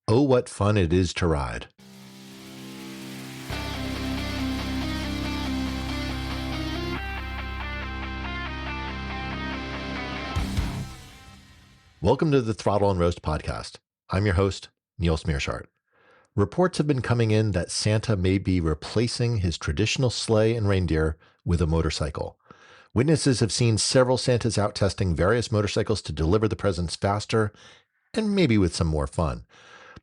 Oh, what fun it is to ride. Welcome to the Throttle and Roast Podcast. I'm your host, Niels Meersschaert. Reports have been coming in that Santa may be replacing his traditional sleigh and reindeer with a motorcycle. Witnesses have seen several Santas out testing various motorcycles to deliver the presents faster and maybe with some more fun.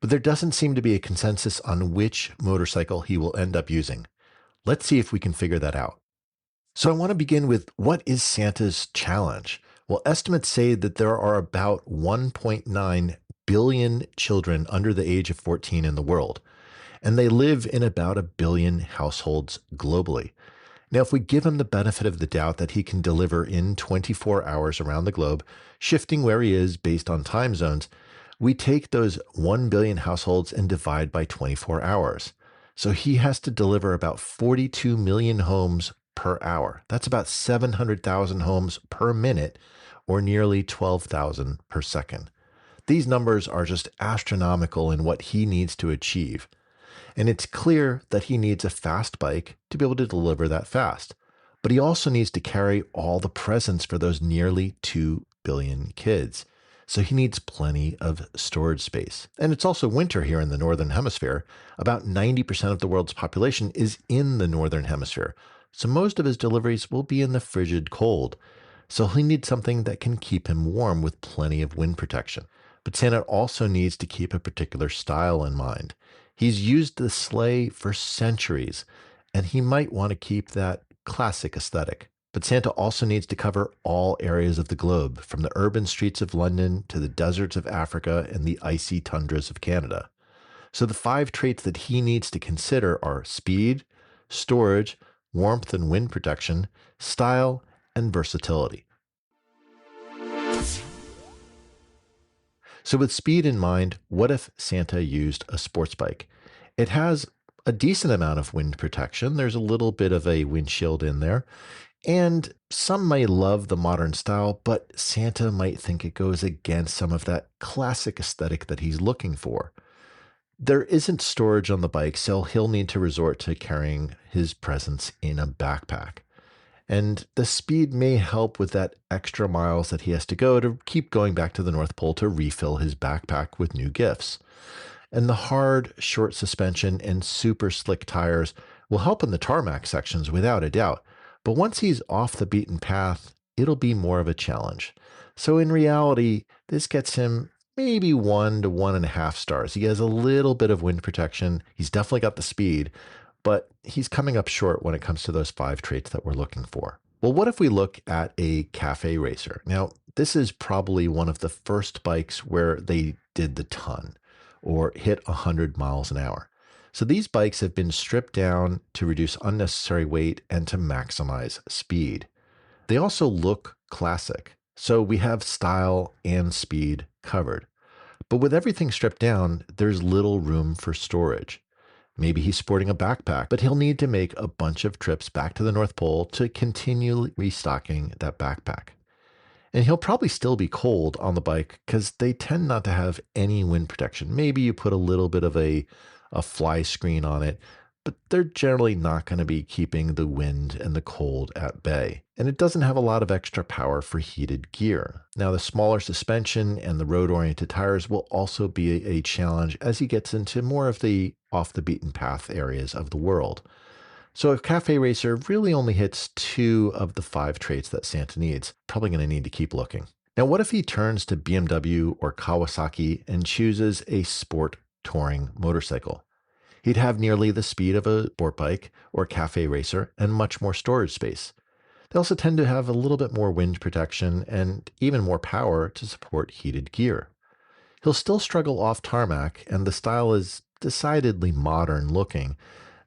But there doesn't seem to be a consensus on which motorcycle he will end up using. Let's see if we can figure that out. So I want to begin with, what is Santa's challenge? Well, estimates say that there are about 1.9 billion children under the age of 14 in the world, and they live in about 1 billion households globally. Now, if we give him the benefit of the doubt that he can deliver in 24 hours around the globe, shifting where he is based on time zones, we take those 1 billion households and divide by 24 hours. So he has to deliver about 42 million homes per hour. That's about 700,000 homes per minute, or nearly 12,000 per second. These numbers are just astronomical in what he needs to achieve. And it's clear that he needs a fast bike to be able to deliver that fast. But he also needs to carry all the presents for those nearly 2 billion kids. So he needs plenty of storage space. And it's also winter here in the Northern Hemisphere. About 90% of the world's population is in the Northern Hemisphere. So most of his deliveries will be in the frigid cold. So he needs something that can keep him warm with plenty of wind protection. But Santa also needs to keep a particular style in mind. He's used the sleigh for centuries, and he might want to keep that classic aesthetic. But Santa also needs to cover all areas of the globe, from the urban streets of London to the deserts of Africa and the icy tundras of Canada. So the 5 traits that he needs to consider are speed, storage, warmth and wind protection, style, and versatility. So with speed in mind, what if Santa used a sports bike? It has a decent amount of wind protection. There's a little bit of a windshield in there. And some may love the modern style, but Santa might think it goes against some of that classic aesthetic that he's looking for. There isn't storage on the bike, so he'll need to resort to carrying his presents in a backpack. And the speed may help with that extra miles that he has to go to keep going back to the North Pole to refill his backpack with new gifts. And the hard, short suspension and super slick tires will help in the tarmac sections without a doubt. But once he's off the beaten path, it'll be more of a challenge. So in reality, this gets him maybe 1 to 1.5 stars. He has a little bit of wind protection. He's definitely got the speed, but he's coming up short when it comes to those 5 traits that we're looking for. Well, what if we look at a cafe racer? Now, this is probably one of the first bikes where they did the ton or hit 100 miles an hour. So these bikes have been stripped down to reduce unnecessary weight and to maximize speed. They also look classic. So we have style and speed covered. But with everything stripped down, there's little room for storage. Maybe he's sporting a backpack, but he'll need to make a bunch of trips back to the North Pole to continue restocking that backpack. And he'll probably still be cold on the bike because they tend not to have any wind protection. Maybe you put a little bit of a fly screen on it, but they're generally not going to be keeping the wind and the cold at bay. And it doesn't have a lot of extra power for heated gear. Now, the smaller suspension and the road-oriented tires will also be a challenge as he gets into more of the off-the-beaten-path areas of the world. So a cafe racer really only hits 2 of the 5 traits that Santa needs. Probably going to need to keep looking. Now, what if he turns to BMW or Kawasaki and chooses a sport touring motorcycle? He'd have nearly the speed of a sport bike or cafe racer and much more storage space. They also tend to have a little bit more wind protection and even more power to support heated gear. He'll still struggle off tarmac, and the style is decidedly modern looking,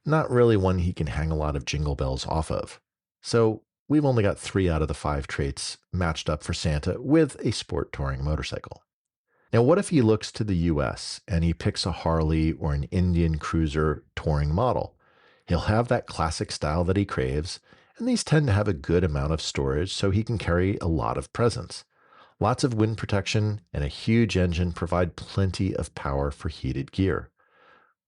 not really one he can hang a lot of jingle bells off of. So we've only got 3 out of the 5 traits matched up for Santa with a sport touring motorcycle. Now, what if he looks to the US and he picks a Harley or an Indian Cruiser touring model? He'll have that classic style that he craves, and these tend to have a good amount of storage so he can carry a lot of presents. Lots of wind protection and a huge engine provide plenty of power for heated gear.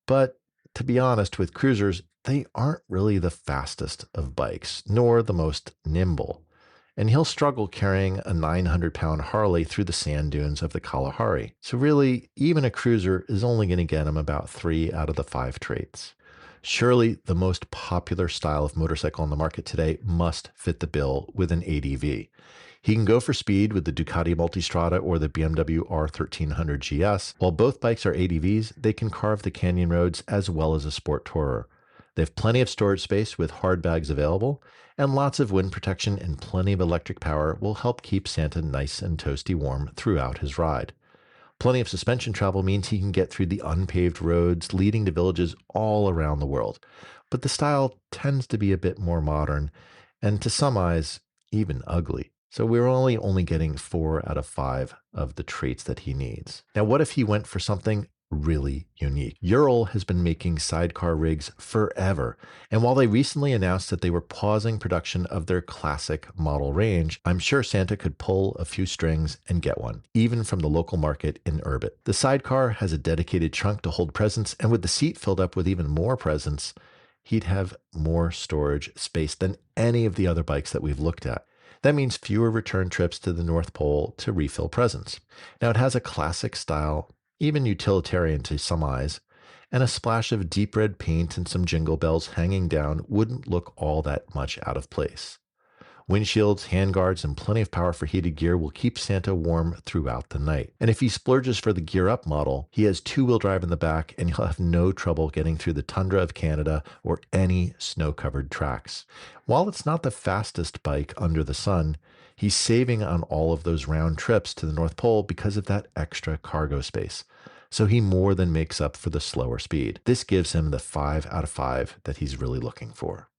But to be honest, with cruisers, they aren't really the fastest of bikes, nor the most nimble. And he'll struggle carrying a 900-pound Harley through the sand dunes of the Kalahari. So really, even a cruiser is only going to get him about 3 out of the 5 traits. Surely the most popular style of motorcycle on the market today must fit the bill with an ADV. He can go for speed with the Ducati Multistrada or the BMW R1300 GS. While both bikes are ADVs, they can carve the canyon roads as well as a sport tourer. They have plenty of storage space with hard bags available, and lots of wind protection and plenty of electric power will help keep Santa nice and toasty warm throughout his ride. Plenty of suspension travel means he can get through the unpaved roads leading to villages all around the world. But the style tends to be a bit more modern, and to some eyes, even ugly. So we're only getting 4 out of 5 of the traits that he needs. Now, what if he went for something really unique? Ural has been making sidecar rigs forever, and while they recently announced that they were pausing production of their classic model range, I'm sure Santa could pull a few strings and get one, even from the local market in Urbit. The sidecar has a dedicated trunk to hold presents, and with the seat filled up with even more presents, he'd have more storage space than any of the other bikes that we've looked at. That means fewer return trips to the North Pole to refill presents. Now, it has a classic style, even utilitarian to some eyes, and a splash of deep red paint and some jingle bells hanging down wouldn't look all that much out of place. Windshields, handguards, and plenty of power for heated gear will keep Santa warm throughout the night. And if he splurges for the Gear Up model, he has two-wheel drive in the back, and he'll have no trouble getting through the tundra of Canada or any snow-covered tracks. While it's not the fastest bike under the sun, he's saving on all of those round trips to the North Pole because of that extra cargo space. So he more than makes up for the slower speed. This gives him the 5 out of 5 that he's really looking for.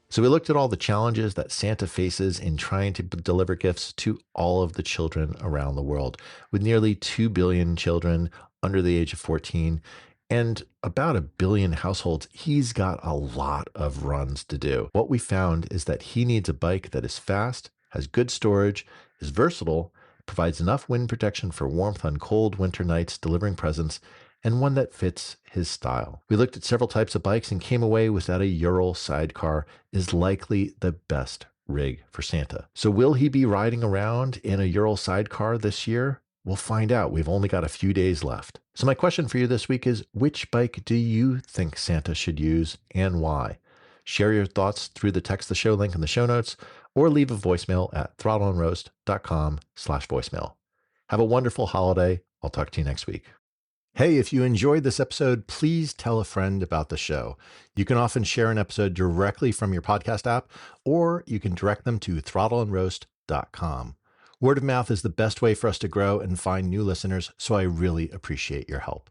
So we looked at all the challenges that Santa faces in trying to deliver gifts to all of the children around the world. With nearly 2 billion children under the age of 14 and about 1 billion households, he's got a lot of runs to do. What we found is that he needs a bike that is fast, has good storage, is versatile, provides enough wind protection for warmth on cold winter nights delivering presents, and one that fits his style. We looked at several types of bikes and came away with that a Ural sidecar is likely the best rig for Santa. So will he be riding around in a Ural sidecar this year? We'll find out. We've only got a few days left. So my question for you this week is, which bike do you think Santa should use and why? Share your thoughts through the text the show link in the show notes, or leave a voicemail at throttleandroast.com/voicemail. Have a wonderful holiday. I'll talk to you next week. Hey, if you enjoyed this episode, please tell a friend about the show. You can often share an episode directly from your podcast app, or you can direct them to throttleandroast.com. Word of mouth is the best way for us to grow and find new listeners, so I really appreciate your help.